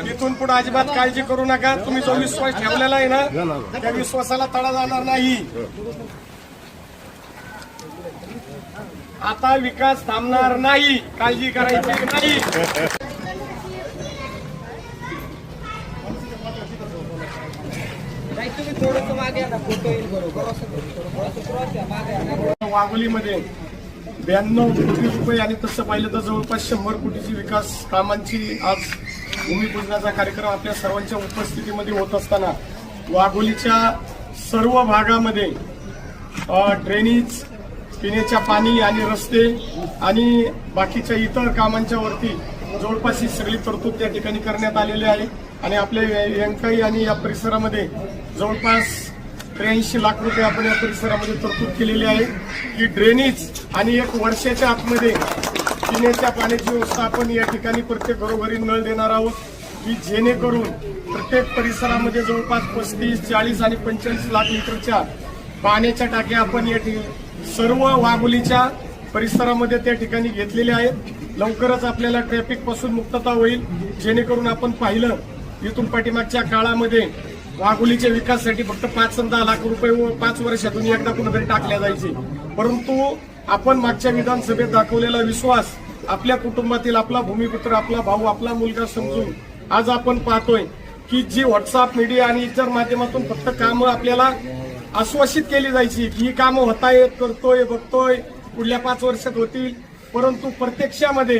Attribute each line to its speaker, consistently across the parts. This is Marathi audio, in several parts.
Speaker 1: इथून पुढे अजिबात काळजी करू नका. तुम्ही जो विश्वास ठेवलेला आहे ना त्या विश्वासाला तडा जाणार नाही. आता विकास थांबणार नाही, काळजी करायची नाही. वाघोलीमध्ये 92 कोटी रुपये आणि तसं पाहिलं तर जवळपास 100 कोटीची विकास कामांची आज भूमिपूजनाचा कार्यक्रम आपल्या सर्वांच्या उपस्थितीमध्ये होत असताना वाघोलीच्या सर्व भागामध्ये ड्रेनेज, पिण्याच्या पाणी आणि रस्ते आणि बाकीच्या इतर कामांच्या वरती जवळपास ही सगळी तरतूद त्या ठिकाणी करण्यात आलेली आहे. आणि आपल्या व्यंकाई आणि या परिसरामध्ये जवळपास 83 लाख रुपये आपण या परिसरामध्ये तरतूद केलेली आहे की ड्रेनेज आणि 1 वर्षाच्या आतमध्ये पिण्याच्या पाण्याची व्यवस्था आपण या ठिकाणी प्रत्येक घरोघरी नळ देणार आहोत की जेणेकरून प्रत्येक परिसरामध्ये जवळपास 35, 40 आणि 45 लाख लिटरच्या पाण्याच्या टाक्या आपण या सर्व वाघोलीच्या परिसरामध्ये त्या ठिकाणी घेतलेल्या आहेत. लवकरच आपल्याला ट्रॅफिक पासून मुक्तता होईल. जेणेकरून आपण पाहिलं इथून पाठीमागच्या काळामध्ये वाघोलीच्या विकासासाठी फक्त 5 आणि 10 लाख रुपये 5 वर्षातून एकदा कुठेतरी टाकल्या जायचे. परंतु आपण मागच्या विधानसभेत दाखवलेला विश्वास आपल्या कुटुंबातील आपला भूमिपुत्र, आपला भाऊ, आपला मुलगा समजून आज आपण पाहतोय की जी व्हॉट्सअप मीडिया आणि इतर माध्यमातून फक्त कामं आपल्याला आश्वासित केली जायची की ही कामं होतायत, करतोय, बघतोय, पुढल्या 5 वर्षात होतील. परंतु प्रत्यक्षामध्ये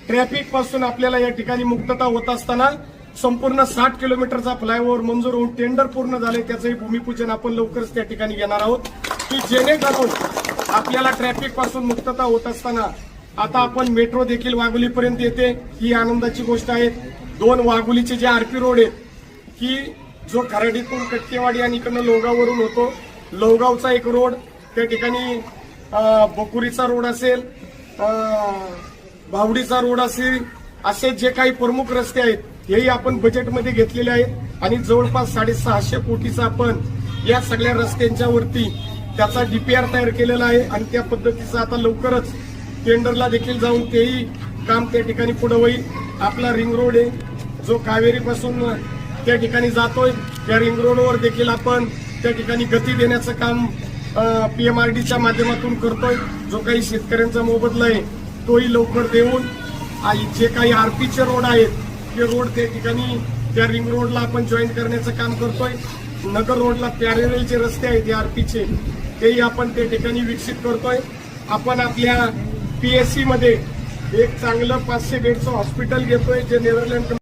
Speaker 1: ट्रॅफिक पासून आपल्याला या ठिकाणी मुक्तता होत असताना संपूर्ण 60 किलोमीटरचा फ्लायओव्हर मंजूर होऊन टेंडर पूर्ण झाले. त्याचंही भूमिपूजन आपण लवकरच त्या ठिकाणी घेणार आहोत की जेणेकरून आपल्याला ट्रॅफिक पासून मुक्तता होत असताना आता आपण मेट्रो देखील वाघोलीपर्यंत येते. ही आनंदाची गोष्ट आहे. 2 वाघोलीचे जे आरपी रोड आहेत की जो खराडीतून कटकेवाडी आणि इकडनं लोगाववरून होतो, लोगावचा एक रोड, त्या ठिकाणी बकुरीचा रोड असेल, भावडीचा रोड असेल, असे जे काही प्रमुख रस्ते आहेत हेही आपण बजेटमध्ये घेतलेले आहेत. आणि जवळपास 650 कोटीचा आपण या सगळ्या रस्त्यांच्या वरती त्याचा डीपीआर तयार केलेला आहे. आणि त्या पद्धतीचं आता लवकरच टेंडरला देखील जाऊन तेही काम त्या ठिकाणी पुढे होईल. आपला रिंग रोड आहे जो कावेरीपासून त्या ठिकाणी जातोय, त्या रिंग रोडवर देखील आपण त्या ठिकाणी गती देण्याचं काम पीएमआरडीच्या माध्यमातून करतोय. जो काही शेतकऱ्यांचा मोबदला आहे तोही लवकर देऊन जे काही आरपीचे रोड आहेत ते रोड त्या ठिकाणी त्या रिंग रोडला आपण जॉईन करण्याचं काम करतोय. नगर रोडला पॅरेलल जे रस्ते आहेत ते आरपीचे तेही आपण त्या ठिकाणी विकसित करतोय. आपण आपल्या पीएससी मध्ये एक चांगलं 500 बेडचं हॉस्पिटल घेतोय जे नेदरलँड